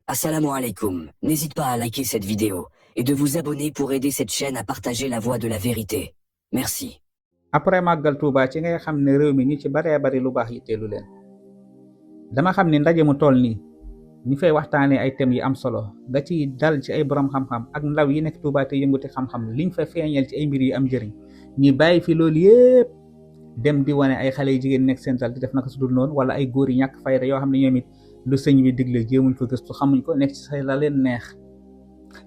Assalamu alaikum. N'hésite pas à liker cette vidéo et de vous abonner pour aider cette chaîne à partager la voie de la vérité. Merci. après màggal Tuuba ci ngay xam ne réew mi ñi ci baree bari lu baax yitteelu leen dama xam ne ndaje mu toll nii ñi fay waxtaanee ay thèmes yi am solo nga ci dal ci ay borom xam-xam ak ndaw yi nekk Tuuba te yënguti xam-xam liñ fa feeñal ci ay mbir yi am njëriñ ñi bàyyi fi loolu yépp dem di wane ay xale yu jigéen nekk seen dal di def naka su dul noonu wala ay góor yi ñàkk fayda yoo xam ne ñoom it lu sëñ bi digle jéemuñ ko gëstu xamuñ ko nekk ci say la leen neex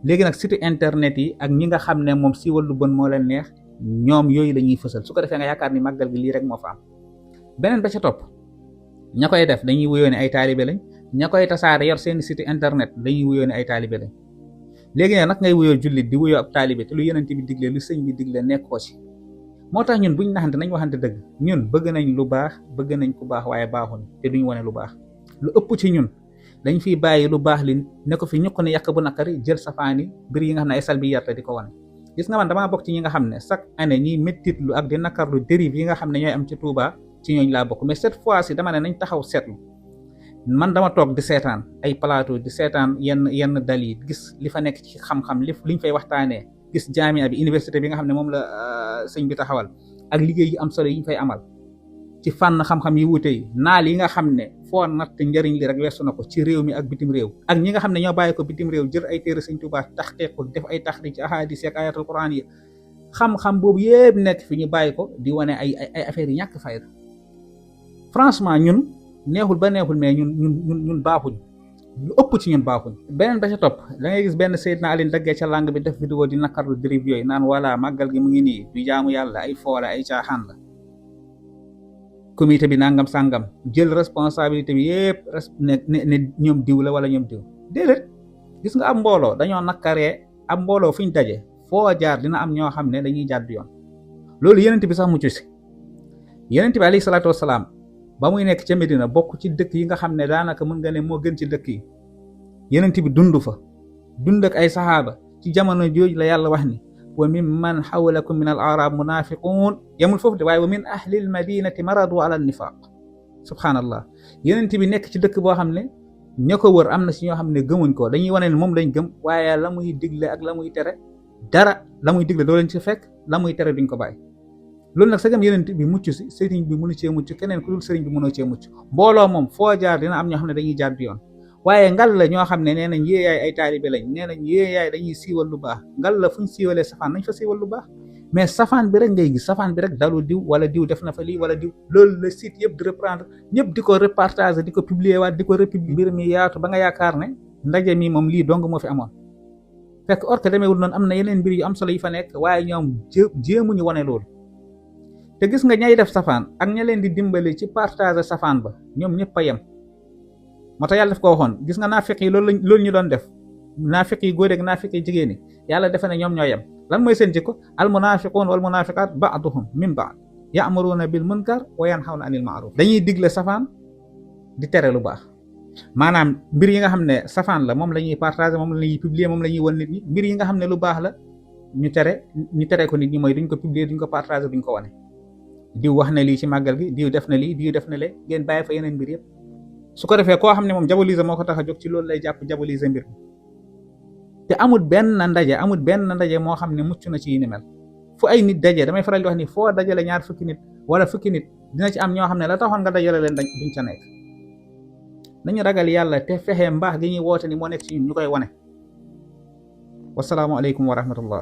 léegi nag site internet yi ak ñi nga xam ne moom siiwal lu bon moo leen neex ñoom yooyu la ñuy fësal su ko defee nga yaakaar ni màggal gi lii rek moo fa am beneen ba ca topp ña koy def dañuy wuyoo ne ay taalibe lañ ña koy tasaare yor seen site internet dañuy wuyoo ne ay taalibe lañ léegi nag ngay wuyoo jullit di wuyoo ab taalibe te lu yonent bi digle lu sëñ bi digle nekkoo ci moo tax ñun buñ naxante nañ waxante dëgg ñun bëgg nañ lu baax bëgg nañ ku baax waaye baaxuñ te duñ wane lu baax lu ëpp ci ñun dañ fiy bàyyi lu baax li ne ko fi ñuq ne yàq bu nakari jël safaani mbir yi nga xam ne ay salbi yarta di ko wane gis nga man damaa bokk ci ñi nga xam ne chaque année ñiy méttitlu ak di nakarlu dérive yi nga xam ne ñooy am ci Touba ci ñooñ laa bokk mais cette fois ci dama ne nañ taxaw seetlu man dama toog di seetaan ay plateau di seetaan yenn dal yi gis li fa nekk ci xam-xam liñ fay waxtaanee gis jaamia bi université bi nga xam ne moom la sëñ bi taxawal ak liggéey yi am solo yi ñu fay amal ci fànn xam-xam yi wuute yi naal yi nga xam ne foo natt njëriñ li rek weesu na ko ci réew mi ak bitim réew ak ñi nga xam ne ñoo bàyyi ko bitim réew jël ay téere sëñ Tuubaa taxqiqul def ay taxriij ci ahadis ak ayatul quran yi xam-xam boobu yëpp nekk fi ñu bàyyi ko di wane ay affaires yi ñàkk fayda franchement ñun neexul ba neexul mais ñun baaxuñ lu ëpp ci ñun baaxuñ beneen ba ca topp da ngay gis benn Seydina Alioune daggee ca langue bi def vidéo di nakarlu dérive yooyu naan voilà màggal gi mu ngi nii du jaamu yàlla ay foole ay caaxaan la comité bi nangam sàngam jël responsabilité bi yëpp ne ñoom diw la wala ñoom diw déedéet gis nga am mbooloo dañoo nakkaree am mbooloo fu ñu daje foo jaar dina am ñoo xam ne dañuy jàdd yoon loolu yenent bi sax mucc si yenent bi alayhi salaatu wasalaam ba muy nekk ca Medina bokk ci dëkk yi nga xam ne daanaka mën nga ne moo gën ci dëkk yi yenent bi dund fa dund ak ay saxaaba ci jamono jooju la yàlla wax ni wa mimman hawlakum min al arab munafiqun yamul foofu de waaye wa min ahli al madinati maradu ala nifaq subhanallah yenent bi nekk ci dëkk boo xam ne ña ko wër am na si ñoo xam ne gëmuñ ko dañuy wane ne moom lañ gëm waaye la muy digle ak la muy tere dara la muy digle doo leen ci fekk la muy tere duñ ko bàyyi loolu nag sagam yenent bi mucc si sëriñ bi mënu cee mucc keneen ku dul sëriñ bi mënoo cee mucc mbooloo moom foo jaar dina am ñoo xam ne dañuy jaar di yoon waaye ngal la ñoo xam ne nee nañ yéeyaay ay taalibe lañ nee nañ yéeyaay dañuy siiwal lu baax ngal la fuñ siiwalee safaan nañ fa siiwal lu baax mais safaan bi rek ngay gis safaan bi rek dalu diw wala diw def na fa lii wala diw loolu la site yëpp di reprendre ñëpp di ko repartager di ko publier waat di ko republier mbir mi yaatu ba nga yaakaar ne ndaje mi moom lii dong moo fi amoon fekk or que demeewul noonu am na yeneen mbir yu am solo yi fa nekk waaye ñoom jéemuñu wane loolu te gis nga ñay def safaan ak ña leen di dimbali ci partager safaan ba ñoom ñëpp a yem moo tax yàlla daf ko waxoon gis nga naafiq yi loolu ñu doon def naafiq yi góor ak naafiq yi jigéen ñi yàlla defe ne ñoom ñoo yem lan mooy seen jikko al munafiqun wal munafiqat ba'duhum min ba'd ya'muruna bil munkar wa yanhawna anil ma'ruf dañuy digle safaan di tere lu baax maanaam mbir yi nga xam ne safaan la moom la ñuy partager moom la ñuy publier moom la ñuy wan nit ñi mbir yi nga xam ne lu baax la ñu tere ko nit ñi mooy duñ ko publier duñ ko partager duñ ko wane diw wax na lii ci màggal gi diw def na lii diw def na lee ngeen bàyyi fa yeneen mbir yëpp su ko defee koo xam ne moom diaboliser moo ko tax a jóg ci loolu lay jàpp diaboliser mbir mi te amul benn ndaje moo xam ne mucc na ci yi ni mel fu ay nit daje damay faral di wax ni foo dajale ñaar fukki nit wala fukki nit dina ci am ñoo xam ne la taxoon nga dajale leen duñ ca nekk nañu ragal yàlla te fexe mbaax gi ñuy woote ni moo nekk ci ñun ñu koy wane wasalaamu aleykum wa rahmatullah